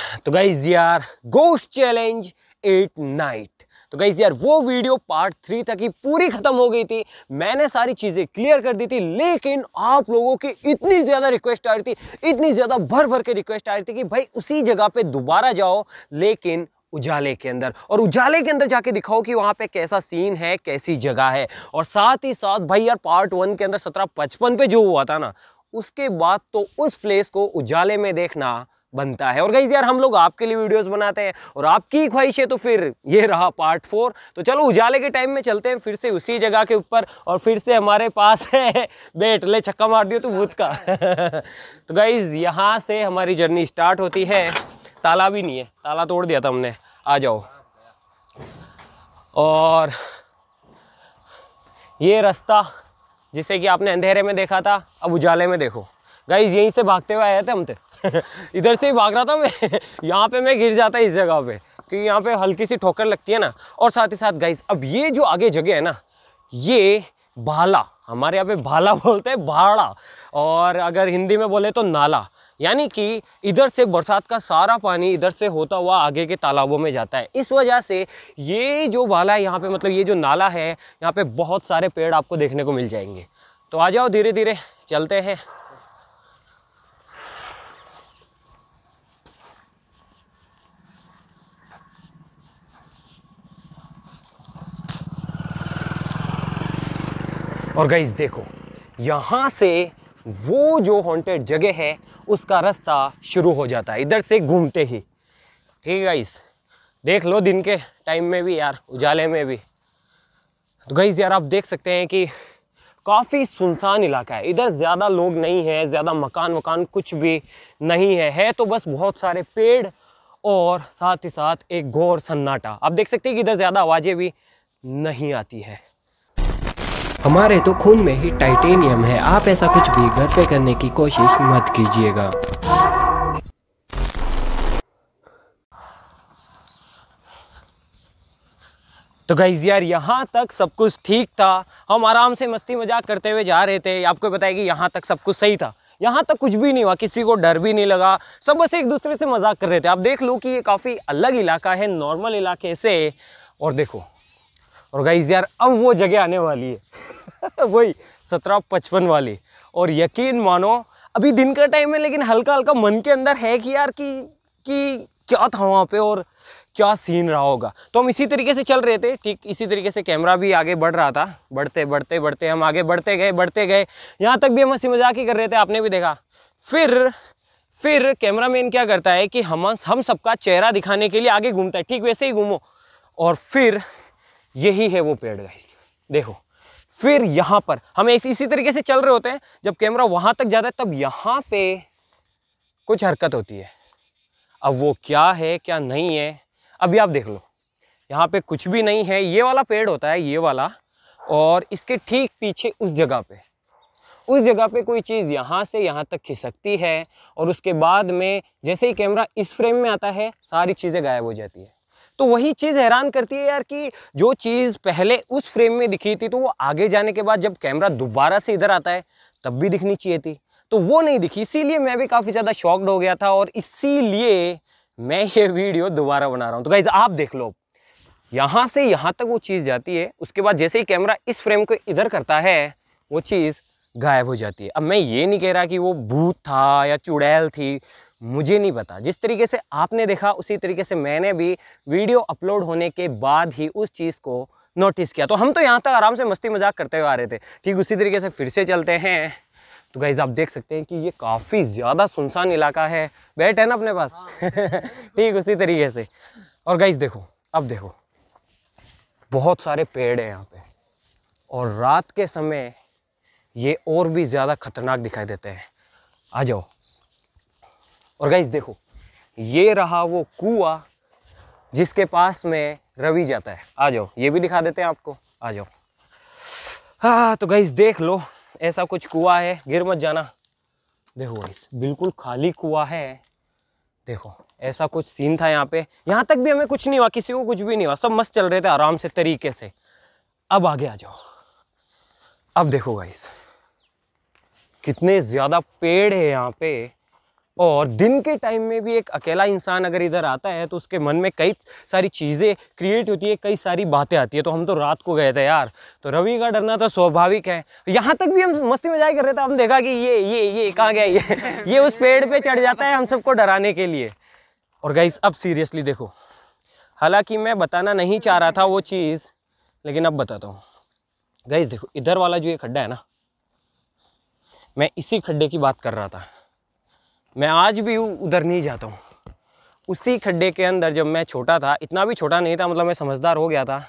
तो गाइज यार ghost challenge 8 night. तो गाइज यार वो वीडियो पार्ट 3 तक ही पूरी खत्म हो गई थी। मैंने सारी चीजें क्लियर कर दी थी, लेकिन आप लोगों की इतनी ज्यादा रिक्वेस्ट आ रही थी, इतनी ज्यादा भर भर के रिक्वेस्ट आ रही थी कि भाई उसी जगह पे दोबारा जाओ, लेकिन उजाले के अंदर, और उजाले के अंदर जाके दिखाओ कि वहां पे कैसा सीन है, कैसी जगह है। और साथ ही साथ भाई यार पार्ट 1 के अंदर 1755 पे जो हुआ था ना, उसके बाद तो उस प्लेस को उजाले में देखना बनता है। और गाइस यार हम लोग आपके लिए वीडियोस बनाते हैं और आपकी ख्वाहिश है, तो फिर ये रहा पार्ट 4। तो चलो उजाले के टाइम में चलते हैं फिर से उसी जगह के ऊपर, और फिर से हमारे पास है बैट, ले छक्का मार दियो तो भूत का। तो गाइस यहाँ से हमारी जर्नी स्टार्ट होती है। ताला भी नहीं है, ताला तोड़ दिया था हमने। आ जाओ। और ये रास्ता जिसे कि आपने अंधेरे में देखा था, अब उजाले में देखो। गाइस यहीं से भागते हुए आए थे हम तो। इधर से ही भाग रहा था मैं। यहाँ पे मैं गिर जाता इस जगह पे, क्योंकि यहाँ पे हल्की सी ठोकर लगती है ना। और साथ ही साथ गाइस अब ये जो आगे जगह है ना, ये भाला, हमारे यहाँ पे भाला बोलते हैं, भाड़ा, और अगर हिंदी में बोले तो नाला। यानी कि इधर से बरसात का सारा पानी इधर से होता हुआ आगे के तालाबों में जाता है। इस वजह से ये जो भाला है यहाँ पे, मतलब ये जो नाला है, यहाँ पे बहुत सारे पेड़ आपको देखने को मिल जाएंगे। तो आ जाओ, धीरे धीरे चलते हैं। और गाइस देखो, यहाँ से वो जो हॉन्टेड जगह है उसका रास्ता शुरू हो जाता है इधर से घूमते ही। ठीक है गाइस, देख लो दिन के टाइम में भी यार, उजाले में भी। तो गाइस यार आप देख सकते हैं कि काफ़ी सुनसान इलाका है। इधर ज़्यादा लोग नहीं है, ज़्यादा मकान वकान कुछ भी नहीं है तो बस बहुत सारे पेड़ और साथ ही साथ एक घोर सन्नाटा। आप देख सकते हैं कि इधर ज़्यादा आवाज़ें भी नहीं आती है। हमारे तो खून में ही टाइटेनियम है, आप ऐसा कुछ भी घर पे करने की कोशिश मत कीजिएगा। तो गाइस यार यहाँ तक सब कुछ ठीक था, हम आराम से मस्ती मजाक करते हुए जा रहे थे। आपको बताया कि यहाँ तक सब कुछ सही था, यहाँ तक कुछ भी नहीं हुआ, किसी को डर भी नहीं लगा, सब बस एक दूसरे से मजाक कर रहे थे। आप देख लो कि ये काफ़ी अलग इलाका है नॉर्मल इलाके से। और देखो, और गाइस यार अब वो जगह आने वाली है वही 1755 वाली। और यकीन मानो अभी दिन का टाइम है, लेकिन हल्का हल्का मन के अंदर है कि यार कि क्या था वहाँ पे और क्या सीन रहा होगा। तो हम इसी तरीके से चल रहे थे, ठीक इसी तरीके से कैमरा भी आगे बढ़ रहा था। बढ़ते बढ़ते बढ़ते हम आगे बढ़ते गए। यहाँ तक भी हम हंसी मजाक ही कर रहे थे, आपने भी देखा। फिर कैमरामैन क्या करता है कि हम सबका चेहरा दिखाने के लिए आगे घूमता है, ठीक वैसे ही घूमो। और फिर यही है वो पेड़ गाइस, देखो। फिर यहाँ पर हम इसी तरीके से चल रहे होते हैं, जब कैमरा वहाँ तक जाता है तब यहाँ पे कुछ हरकत होती है। अब वो क्या है क्या नहीं है अभी आप देख लो। यहाँ पे कुछ भी नहीं है, ये वाला पेड़ होता है, ये वाला, और इसके ठीक पीछे उस जगह पे कोई चीज़ यहाँ से यहाँ तक खिसकती है, और उसके बाद में जैसे ही कैमरा इस फ्रेम में आता है सारी चीज़ें गायब हो जाती है। तो वही चीज़ हैरान करती है यार कि जो चीज़ पहले उस फ्रेम में दिखी थी, तो वो आगे जाने के बाद जब कैमरा दोबारा से इधर आता है तब भी दिखनी चाहिए थी, तो वो नहीं दिखी। इसीलिए मैं भी काफ़ी ज़्यादा शॉक्ड हो गया था, और इसीलिए मैं ये वीडियो दोबारा बना रहा हूँ। तो गाइज आप देख लो, यहाँ से यहाँ तक वो चीज़ जाती है, उसके बाद जैसे ही कैमरा इस फ्रेम को इधर करता है वो चीज़ गायब हो जाती है। अब मैं ये नहीं कह रहा कि वो भूत था या चुड़ैल थी, मुझे नहीं पता। जिस तरीके से आपने देखा उसी तरीके से मैंने भी वीडियो अपलोड होने के बाद ही उस चीज़ को नोटिस किया। तो हम तो यहाँ तक आराम से मस्ती मजाक करते हुए आ रहे थे, ठीक उसी तरीके से फिर से चलते हैं। तो गाइज आप देख सकते हैं कि ये काफ़ी ज़्यादा सुनसान इलाका है। बैट है ना अपने पास ठीक उसी तरीके से। और गाइज देखो, अब देखो बहुत सारे पेड़ हैं यहाँ पे, और रात के समय ये और भी ज़्यादा खतरनाक दिखाई देते हैं। आ जाओ। और गाइस देखो, ये रहा वो कुआं जिसके पास में रवि जाता है। आ जाओ, ये भी दिखा देते हैं आपको, आ जाओ। हाँ तो गाइस देख लो, ऐसा कुछ कुआं है, गिर मत जाना। देखो गाइस बिल्कुल खाली कुआं है। देखो ऐसा कुछ सीन था यहाँ पे, यहाँ तक भी हमें कुछ नहीं हुआ, किसी को कुछ भी नहीं हुआ, सब मस्त चल रहे थे आराम से तरीके से। अब आगे आ जाओ। अब देखो गाइस कितने ज़्यादा पेड़ है यहाँ पे, और दिन के टाइम में भी एक अकेला इंसान अगर इधर आता है तो उसके मन में कई सारी चीज़ें क्रिएट होती है, कई सारी बातें आती है। तो हम तो रात को गए थे यार, तो रवि का डरना तो स्वाभाविक है। यहाँ तक भी हम मस्ती मजाक कर रहे थे, हम देखा कि ये कहाँ गया, ये उस पेड़ पे चढ़ जाता है हम सबको डराने के लिए। और गाइस अब सीरियसली देखो, हालांकि मैं बताना नहीं चाह रहा था वो चीज़, लेकिन अब बताता हूँ। गाइस देखो, इधर वाला जो ये खड्डा है ना, मैं इसी खड्डे की बात कर रहा था। मैं आज भी उधर नहीं जाता हूँ। उसी खड्डे के अंदर जब मैं छोटा था, इतना भी छोटा नहीं था, मतलब मैं समझदार हो गया था,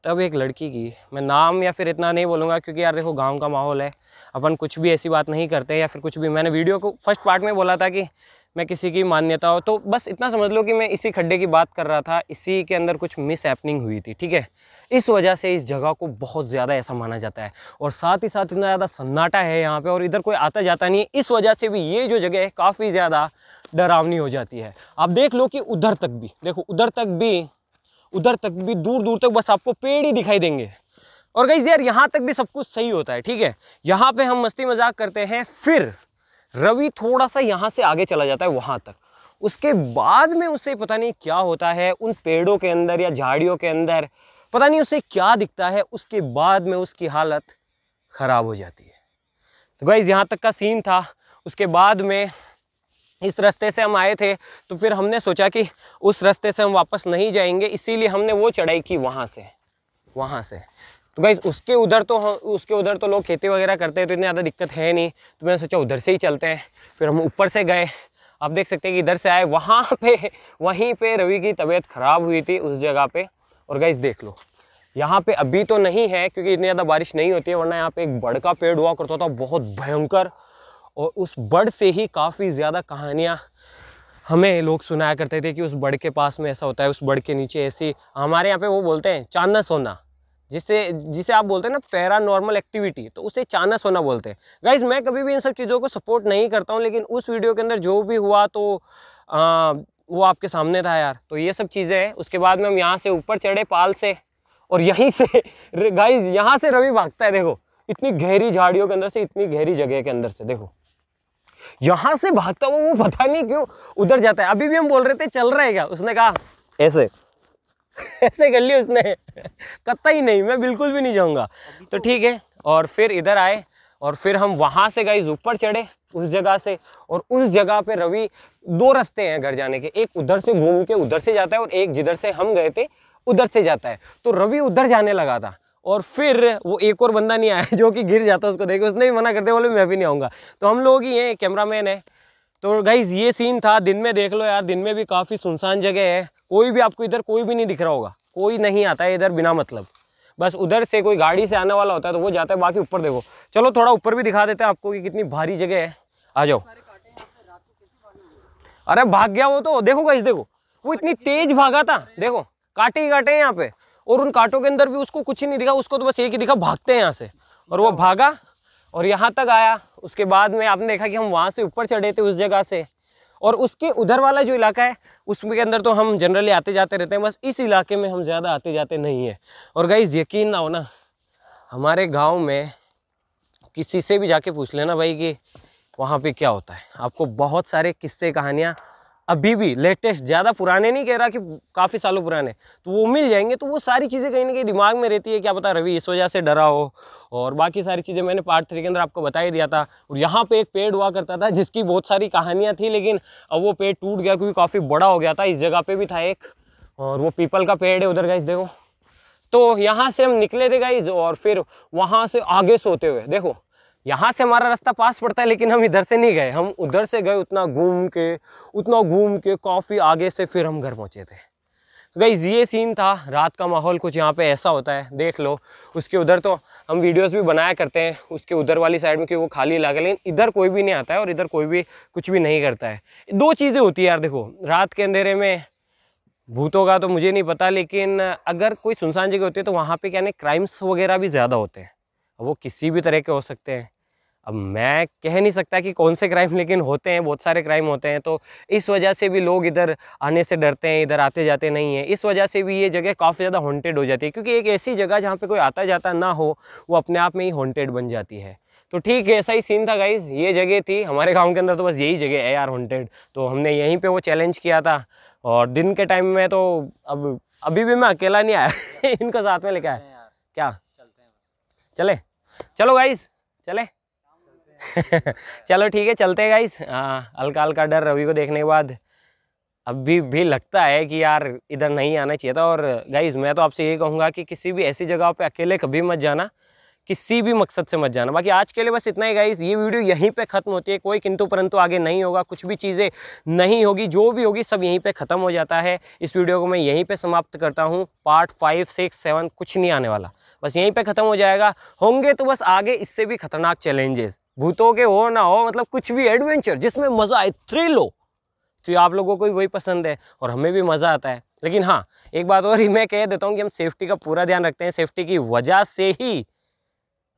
तब एक लड़की की, मैं नाम या फिर इतना नहीं बोलूँगा क्योंकि यार देखो गांव का माहौल है, अपन कुछ भी ऐसी बात नहीं करते या फिर कुछ भी। मैंने वीडियो को फर्स्ट पार्ट में बोला था कि मैं किसी की मान्यता हो, तो बस इतना समझ लो कि मैं इसी खड्डे की बात कर रहा था। इसी के अंदर कुछ मिस हैपनिंग हुई थी, ठीक है। इस वजह से इस जगह को बहुत ज़्यादा ऐसा माना जाता है, और साथ ही साथ इतना ज़्यादा सन्नाटा है यहाँ पे, और इधर कोई आता जाता नहीं है। इस वजह से भी ये जो जगह है काफ़ी ज़्यादा डरावनी हो जाती है। आप देख लो कि उधर तक भी देखो, उधर तक भी दूर दूर तक बस आपको पेड़ ही दिखाई देंगे। और गाइस यार यहाँ तक भी सब कुछ सही होता है, ठीक है। यहाँ पे हम मस्ती मजाक करते हैं, फिर रवि थोड़ा सा यहाँ से आगे चला जाता है वहाँ तक। उसके बाद में उसे पता नहीं क्या होता है, उन पेड़ों के अंदर या झाड़ियों के अंदर पता नहीं उसे क्या दिखता है। उसके बाद में उसकी हालत ख़राब हो जाती है। तो गाइस यहाँ तक का सीन था। उसके बाद में इस रास्ते से हम आए थे, तो फिर हमने सोचा कि उस रास्ते से हम वापस नहीं जाएंगे, इसीलिए हमने वो चढ़ाई की वहाँ से। तो गाइस उसके उधर तो लोग खेती वगैरह करते हैं, तो इतनी ज़्यादा दिक्कत है नहीं। तो मैंने सोचा उधर से ही चलते हैं। फिर हम ऊपर से गए, आप देख सकते हैं कि इधर से आए, वहीं पे रवि की तबीयत ख़राब हुई थी उस जगह पे। और गाइस देख लो, यहाँ पे अभी तो नहीं है क्योंकि इतनी ज़्यादा बारिश नहीं होती है, वरना यहाँ पे एक बड़ का पेड़ हुआ करता था, बहुत भयंकर। और उस बड़ से ही काफ़ी ज़्यादा कहानियाँ हमें लोग सुनाया करते थे कि उस बड़ के पास में ऐसा होता है, उस बड़ के नीचे ऐसी, हमारे यहाँ पे वो बोलते हैं चांदना सोना, जिसे आप बोलते हैं ना पैरानॉर्मल एक्टिविटी, तो उसे चांदना सोना बोलते हैं। गाइज मैं कभी भी इन सब चीज़ों को सपोर्ट नहीं करता हूँ, लेकिन उस वीडियो के अंदर जो भी हुआ तो वो आपके सामने था यार। तो ये सब चीज़ें हैं। उसके बाद में हम यहाँ से ऊपर चढ़े पाल से, और यहीं से गाइज यहाँ से रवि भागता है। देखो इतनी गहरी झाड़ियों के अंदर से, इतनी गहरी जगह के अंदर से, देखो यहाँ से भागता हुआ वो पता नहीं क्यों उधर जाता है। अभी भी हम बोल रहे थे चल रहा है क्या, उसने कहा ऐसे कर लिया उसने, कतई नहीं, मैं बिल्कुल भी नहीं जाऊँगा। तो ठीक है, और फिर इधर आए, और फिर हम वहाँ से गाइस ऊपर चढ़े उस जगह से। और उस जगह पे रवि, दो रास्ते हैं घर जाने के, एक उधर से घूम के उधर से जाता है, और एक जिधर से हम गए थे उधर से जाता है। तो रवि उधर जाने लगा था, और फिर वो एक और बंदा नहीं आया जो कि गिर जाता, उसको देखे उसने भी मना करते, बोले मैं भी नहीं आऊँगा। तो हम लोग ही हैं, कैमरामैन है। तो गाइज ये सीन था। दिन में देख लो यार, दिन में भी काफ़ी सुनसान जगह है, कोई भी आपको इधर कोई भी नहीं दिख रहा होगा, कोई नहीं आता है इधर बिना मतलब। बस उधर से कोई गाड़ी से आने वाला होता है तो वो जाता है, बाकी ऊपर देखो। चलो थोड़ा ऊपर भी दिखा देते हैं आपको कि कितनी भारी जगह है, आ जाओ। अरे भाग गया वो तो, देखो गाइस देखो, वो इतनी तेज भागा था, देखो कांटे ही कांटे हैं यहाँ पे, और उन कांटों के अंदर भी उसको कुछ ही नहीं दिखा, उसको तो बस एक ही दिखा, भागते हैं यहाँ से। और वो भागा और यहाँ तक आया। उसके बाद में आपने देखा कि हम वहाँ से ऊपर चढ़े थे उस जगह से, और उसके उधर वाला जो इलाका है उसके अंदर तो हम जनरली आते जाते रहते हैं, बस इस इलाके में हम ज़्यादा आते जाते नहीं है। और गाइस यकीन ना हो ना, हमारे गांव में किसी से भी जाके पूछ लेना भाई कि वहाँ पे क्या होता है, आपको बहुत सारे किस्से कहानियाँ अभी भी लेटेस्ट, ज़्यादा पुराने नहीं कह रहा कि काफ़ी सालों पुराने, तो वो मिल जाएंगे। तो वो सारी चीज़ें कहीं ना कहीं दिमाग में रहती है, क्या पता रवि इस वजह से डरा हो, और बाकी सारी चीज़ें मैंने पार्ट 3 के अंदर आपको बता ही दिया था। और यहाँ पे एक पेड़ हुआ करता था जिसकी बहुत सारी कहानियाँ थी, लेकिन अब वो पेड़ टूट गया क्योंकि काफ़ी बड़ा हो गया था। इस जगह पे भी था एक, और वो पीपल का पेड़ है उधर गाइस देखो। तो यहाँ से हम निकले थे गाइस, और फिर वहाँ से आगे सोते हुए देखो, यहाँ से हमारा रास्ता पास पड़ता है, लेकिन हम इधर से नहीं गए, हम उधर से गए, उतना घूम के काफ़ी आगे से फिर हम घर पहुँचे थे। तो गाइस ये सीन था, रात का माहौल कुछ यहाँ पे ऐसा होता है, देख लो। उसके उधर तो हम वीडियोस भी बनाया करते हैं, उसके उधर वाली साइड में, कि वो खाली इलाका, लेकिन इधर कोई भी नहीं आता है और इधर कोई भी कुछ भी नहीं करता है। दो चीज़ें होती है यार, देखो रात के अंधेरे में भूतों का तो मुझे नहीं पता, लेकिन अगर कोई सुनसान जगह होती है तो वहाँ पे क्या नहीं, क्राइम्स वगैरह भी ज़्यादा होते हैं। वो किसी भी तरह के हो सकते हैं, अब मैं कह नहीं सकता कि कौन से क्राइम, लेकिन होते हैं, बहुत सारे क्राइम होते हैं। तो इस वजह से भी लोग इधर आने से डरते हैं, इधर आते जाते नहीं हैं। इस वजह से भी ये जगह काफ़ी ज़्यादा हॉन्टेड हो जाती है, क्योंकि एक ऐसी जगह जहाँ पे कोई आता जाता ना हो, वो अपने आप में ही हॉन्टेड बन जाती है। तो ठीक है, ऐसा ही सीन था गाइज। ये जगह थी हमारे गांव के अंदर, तो बस यही जगह है यार हॉन्टेड। तो हमने यहीं पे वो चैलेंज किया था। और दिन के टाइम में तो अब अभी भी मैं अकेला नहीं आया इनको साथ में लेके आया। क्या चले? चलो गाइज चले चलो ठीक है, चलते हैं गाइज। हल्का हल्का डर रवि को देखने के बाद अभी भी लगता है कि यार इधर नहीं आना चाहिए था। और गाइज मैं तो आपसे ये कहूँगा कि किसी भी ऐसी जगह पे अकेले कभी मत जाना, किसी भी मकसद से मत जाना। बाकी आज के लिए बस इतना ही गाइज। ये वीडियो यहीं पे खत्म होती है, कोई किंतु परंतु आगे नहीं होगा, कुछ भी चीज़ें नहीं होगी, जो भी होगी सब यहीं पे ख़त्म हो जाता है। इस वीडियो को मैं यहीं पे समाप्त करता हूँ। पार्ट 5, 6, 7 कुछ नहीं आने वाला, बस यहीं पे ख़त्म हो जाएगा। होंगे तो बस आगे इससे भी खतरनाक चैलेंजेस, भूतों के हो ना हो, मतलब कुछ भी एडवेंचर जिसमें मज़ा आए, थ्रिल हो, क्योंकि आप लोगों को भी वही पसंद है और हमें भी मज़ा आता है। लेकिन हाँ, एक बात और ही मैं कह देता हूँ कि हम सेफ्टी का पूरा ध्यान रखते हैं। सेफ्टी की वजह से ही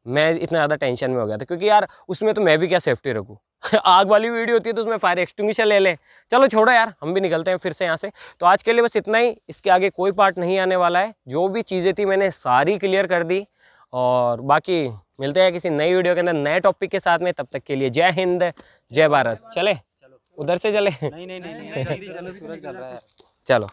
मैं इतना ज़्यादा टेंशन में हो गया था, क्योंकि यार उसमें तो मैं भी क्या सेफ्टी रखूँ आग वाली वीडियो होती है तो उसमें फायर एक्सटिंग्विशर ले ले। चलो छोड़ो यार, हम भी निकलते हैं फिर से यहाँ से। तो आज के लिए बस इतना ही, इसके आगे कोई पार्ट नहीं आने वाला है। जो भी चीज़ें थी मैंने सारी क्लियर कर दी। और बाकी मिलते हैं किसी नई वीडियो के अंदर नए टॉपिक के साथ में। तब तक के लिए जय हिंद, जय भारत। चले उधर से चले? नहीं जल्दी चलो, सूरज ढल रहा है। चलो।